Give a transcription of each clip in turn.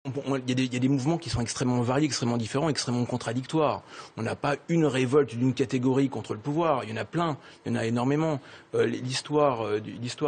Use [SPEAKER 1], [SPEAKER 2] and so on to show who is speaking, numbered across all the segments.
[SPEAKER 1] Il y a des mouvements qui sont extrêmement variés, extrêmement différents, extrêmement contradictoires. On n'a pas une révolte d'une catégorie contre le pouvoir. Il y en a plein, il y en a énormément. L'histoire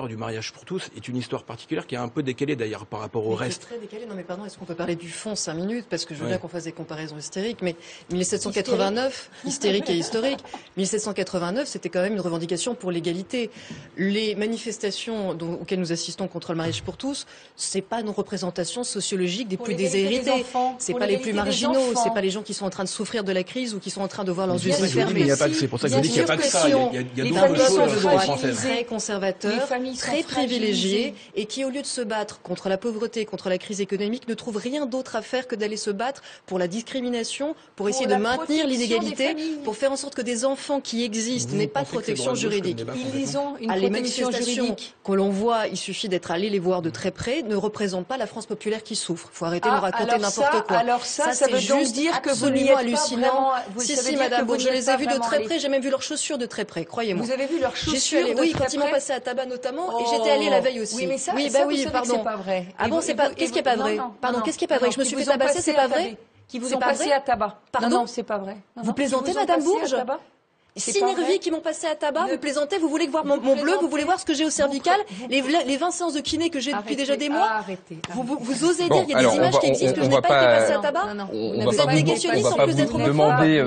[SPEAKER 1] du mariage pour tous est une histoire particulière qui est un peu décalée d'ailleurs par rapport au reste.
[SPEAKER 2] C'est très décalé. Non mais pardon, est-ce qu'on peut parler du fond 5 minutes? Parce que je veux bien qu'on fasse des comparaisons hystériques, mais 1789, hystérique et historique, 1789, c'était quand même une revendication pour l'égalité. Les manifestations auxquelles nous assistons contre le mariage pour tous, c'est pas nos représentations sociologiques des plus déshérités. C'est pas les plus marginaux, c'est pas les gens qui sont en train de souffrir de la crise ou qui sont en train de voir leurs usines fermées.
[SPEAKER 1] Il n'y a pas que c'est pour ça que je dis qu'il n'y a pas que ça. Il y a d'autres choses
[SPEAKER 2] très conservateurs, très privilégiés, et qui, au lieu de se battre contre la pauvreté, contre la crise économique, ne trouvent rien d'autre à faire que d'aller se battre pour la discrimination, pour essayer de maintenir l'inégalité, pour faire en sorte que des enfants qui existent n'aient pas de protection juridique.
[SPEAKER 3] Ils ont une
[SPEAKER 2] Les
[SPEAKER 3] protection
[SPEAKER 2] manifestations
[SPEAKER 3] juridique
[SPEAKER 2] que l'on voit, il suffit d'être allé les voir de très près, ne représentent pas la France populaire qui souffre. Il faut arrêter de raconter n'importe quoi.
[SPEAKER 3] Alors ça veut donc
[SPEAKER 2] juste
[SPEAKER 3] dire que vous n'y
[SPEAKER 2] absolument
[SPEAKER 3] êtes pas
[SPEAKER 2] hallucinant.
[SPEAKER 3] vraiment.
[SPEAKER 2] Si, madame Bourge, je les ai vus de très près, j'ai même vu leurs chaussures de très près, croyez-moi.
[SPEAKER 3] Vous avez vu leurs chaussures?
[SPEAKER 2] J'y suis allée, oui, quand ils m'ont passé à tabac notamment, et j'étais allée la veille aussi.
[SPEAKER 3] Oui, mais ça,
[SPEAKER 2] oui,
[SPEAKER 3] vous
[SPEAKER 2] oui,
[SPEAKER 3] savez
[SPEAKER 2] pardon.
[SPEAKER 3] que c'est pas vrai.
[SPEAKER 2] Ah bon, c'est pas. Qu'est-ce qui est pas vrai? Pardon, qu'est-ce qui est pas vrai? Je me suis fait tabasser, c'est pas vrai?
[SPEAKER 3] Qui vous ont passé à tabac?
[SPEAKER 2] Pardon?
[SPEAKER 3] Non, c'est pas vrai.
[SPEAKER 2] Vous plaisantez, madame Bourge? Synergie qui m'ont passé à tabac, vous plaisantez, vous voulez voir mon bleu, vous voulez voir ce que j'ai au cervical, les 20 séances de kiné que j'ai depuis déjà des mois. Vous osez dire, il y a des images qui existent que je n'ai pas été passée à tabac? Vous êtes négationniste en plus d'être
[SPEAKER 4] On va pas vous demander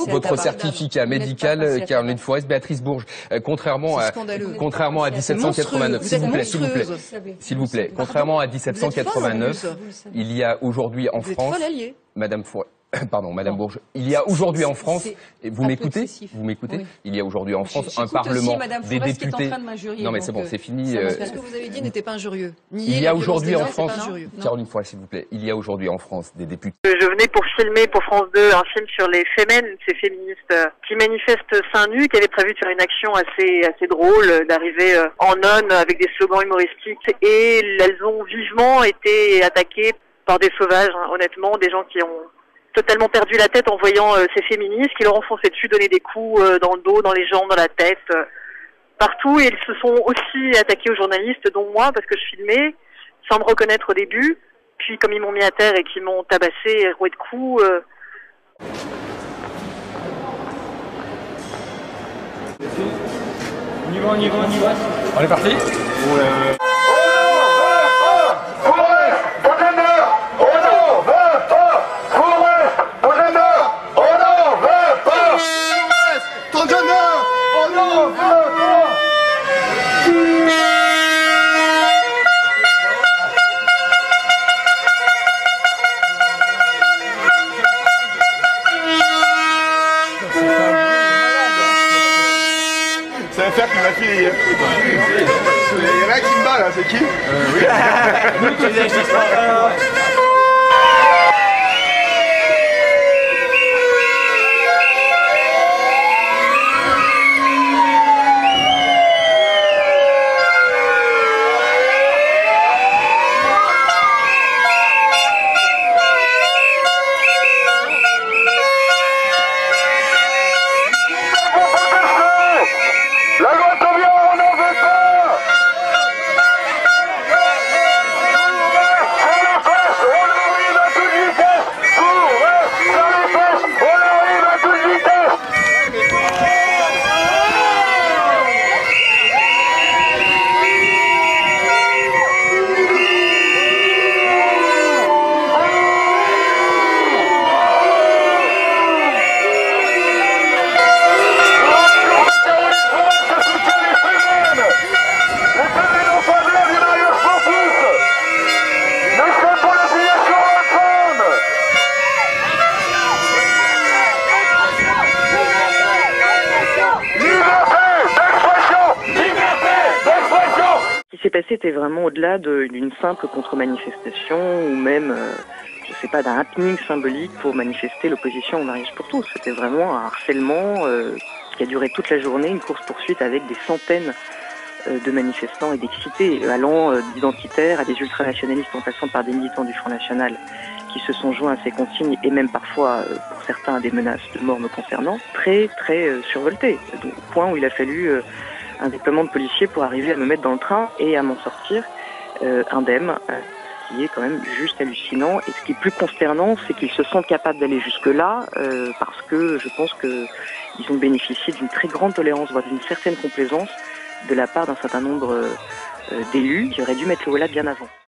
[SPEAKER 4] votre certificat médical, Caroline Forest. Béatrice Bourge, contrairement à 1789, s'il vous plaît, contrairement à 1789, il y a aujourd'hui en France, Madame Bourge, il y a aujourd'hui en France, et vous m'écoutez, il y a aujourd'hui en France un Parlement, des députés. Non mais c'est bon, c'est fini.
[SPEAKER 2] Ce que vous avez dit n'était pas injurieux.
[SPEAKER 4] Il y a aujourd'hui en France, Caroline Forest, s'il vous plaît, il y a aujourd'hui en France des députés.
[SPEAKER 5] Je venais pour filmer pour France 2 un film sur les Femen, ces féministes qui manifestent seins nus, qui avaient prévu de faire une action assez drôle, d'arriver en nonne avec des slogans humoristiques, et elles ont vivement été attaquées par des sauvages, hein, honnêtement, des gens qui ont totalement perdu la tête en voyant ces féministes qui leur ont foncé dessus, donné des coups dans le dos, dans les jambes, dans la tête, partout. Et ils se sont aussi attaqués aux journalistes, dont moi, parce que je filmais, sans me reconnaître au début. Puis comme ils m'ont mis à terre et qu'ils m'ont tabassé, roué de coups...
[SPEAKER 6] On y va. On est parti?
[SPEAKER 7] C'est l'affaire qui m'a fait. Il y en a qui me bat là, c'est qui? Oui.
[SPEAKER 5] C'était vraiment au-delà d'une simple contre-manifestation ou même, je sais pas, d'un happening symbolique pour manifester l'opposition au mariage pour tous. C'était vraiment un harcèlement qui a duré toute la journée, une course-poursuite avec des centaines de manifestants et d'excités, allant d'identitaires à des ultranationalistes en passant par des militants du Front National qui se sont joints à ces consignes et même parfois, pour certains, à des menaces de mort me concernant, très survoltés, au point où il a fallu un déploiement de policiers pour arriver à me mettre dans le train et à m'en sortir indemne. qui est quand même juste hallucinant. Et ce qui est plus consternant, c'est qu'ils se sentent capables d'aller jusque-là, parce que je pense qu'ils ont bénéficié d'une très grande tolérance, voire d'une certaine complaisance de la part d'un certain nombre d'élus qui auraient dû mettre le holà bien avant.